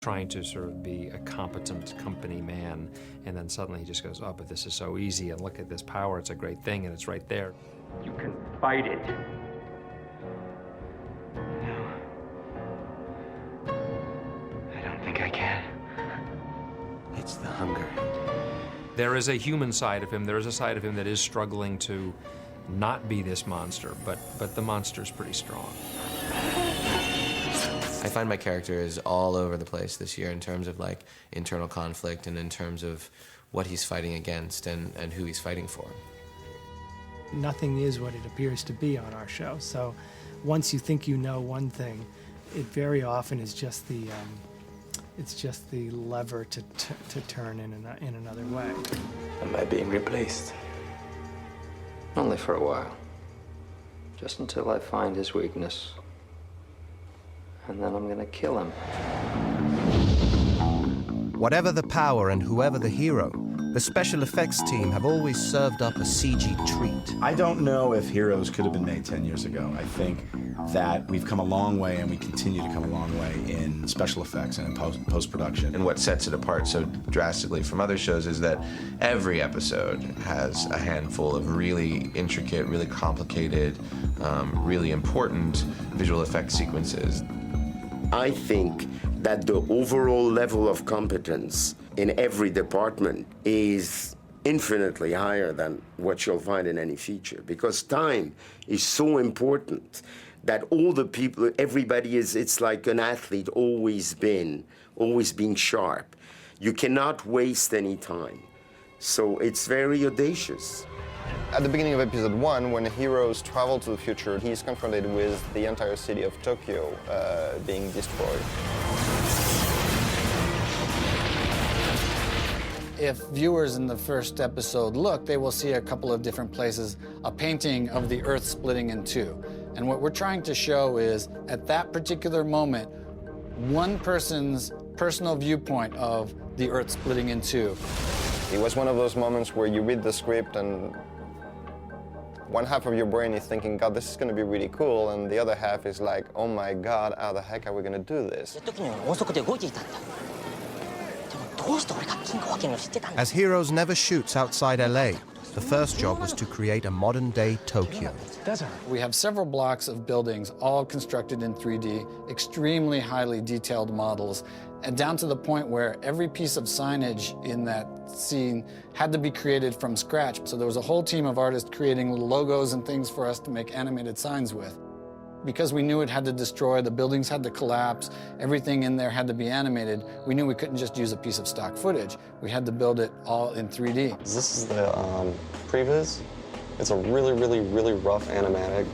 trying to sort of be a competent company man, and then suddenly he just goes, oh, but this is so easy, and look at this power, it's a great thing, and it's right there. You can fight it. No. I don't think I can. It's the hunger. There is a human side of him, there is a side of him that is struggling to not be this monster, but the monster's pretty strong. I find my character is all over the place this year in terms of like internal conflict and in terms of what he's fighting against and who he's fighting for. Nothing is what it appears to be on our show, so once you think you know one thing, it very often is just the lever to turn in another way. Am I being replaced? Only for a while. Just until I find his weakness. And then I'm gonna kill him. Whatever the power and whoever the hero, the special effects team have always served up a CG treat. I don't know if Heroes could have been made 10 years ago. I think that we've come a long way, and we continue to come a long way in special effects and in post-production. And what sets it apart so drastically from other shows is that every episode has a handful of really intricate, really complicated, really important visual effects sequences. I think that the overall level of competence in every department is infinitely higher than what you'll find in any feature, because time is so important that all the people, everybody is, it's like an athlete always being sharp. You cannot waste any time. So it's very audacious. At the beginning of episode 1, when heroes travel to the future, he's confronted with the entire city of Tokyo being destroyed. If viewers in the first episode look, they will see a couple of different places, a painting of the Earth splitting in two. And what we're trying to show is, at that particular moment, one person's personal viewpoint of the Earth splitting in two. It was one of those moments where you read the script and one half of your brain is thinking, God, this is going to be really cool, and the other half is like, oh my God, how the heck are we going to do this? As Heroes never shoots outside LA, the first job was to create a modern-day Tokyo. We have several blocks of buildings, all constructed in 3D, extremely highly detailed models, and down to the point where every piece of signage in that scene had to be created from scratch. So there was a whole team of artists creating little logos and things for us to make animated signs with. Because we knew it had to destroy, the buildings had to collapse, everything in there had to be animated, we knew we couldn't just use a piece of stock footage. We had to build it all in 3D. This is the previs. It's a really, really, really rough animatic.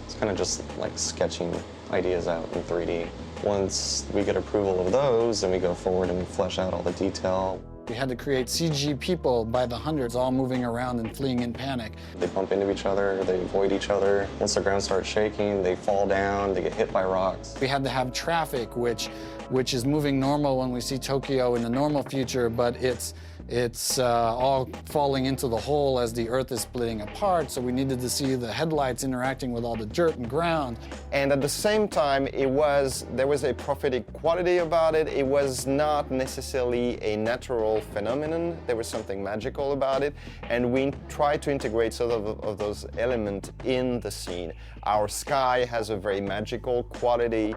It's kind of just like sketching ideas out in 3D. Once we get approval of those, then we go forward and flesh out all the detail. We had to create CG people by the hundreds, all moving around and fleeing in panic. They bump into each other, they avoid each other. Once the ground starts shaking, they fall down, they get hit by rocks. We had to have traffic, which is moving normal when we see Tokyo in the normal future, but it's all falling into the hole as the Earth is splitting apart, so we needed to see the headlights interacting with all the dirt and ground. And at the same time, there was a prophetic quality about it. It was not necessarily a natural phenomenon. There was something magical about it, and we tried to integrate sort of those elements in the scene. Our sky has a very magical quality.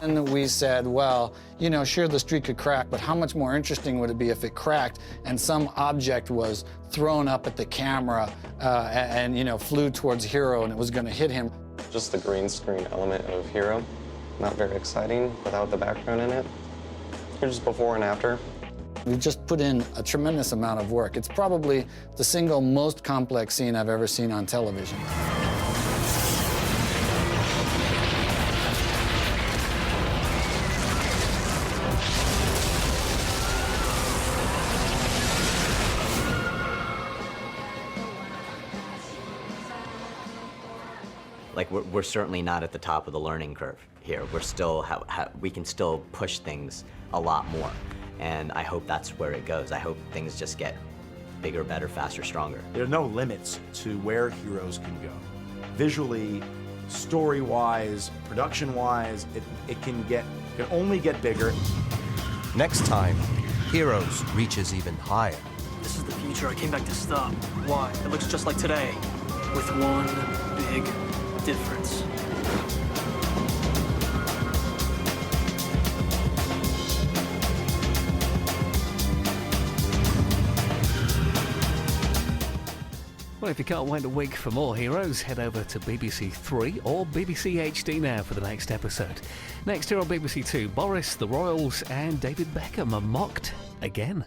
And we said, well, you know, sure, the street could crack, but how much more interesting would it be if it cracked and some object was thrown up at the camera and, you know, flew towards Hero and it was going to hit him. Just the green screen element of Hero, not very exciting without the background in it. Here's just before and after. We just put in a tremendous amount of work. It's probably the single most complex scene I've ever seen on television. Like, we're certainly not at the top of the learning curve here. We're still, we can still push things a lot more. And I hope that's where it goes. I hope things just get bigger, better, faster, stronger. There are no limits to where Heroes can go. Visually, story-wise, production-wise, it can only get bigger. Next time, Heroes reaches even higher. This is the future I came back to stop. Why? It looks just like today, with one big difference. Well, if you can't wait a week for more Heroes, head over to BBC 3 or BBC HD now for the next episode. Next here on BBC 2, Boris, the Royals and David Beckham are mocked again.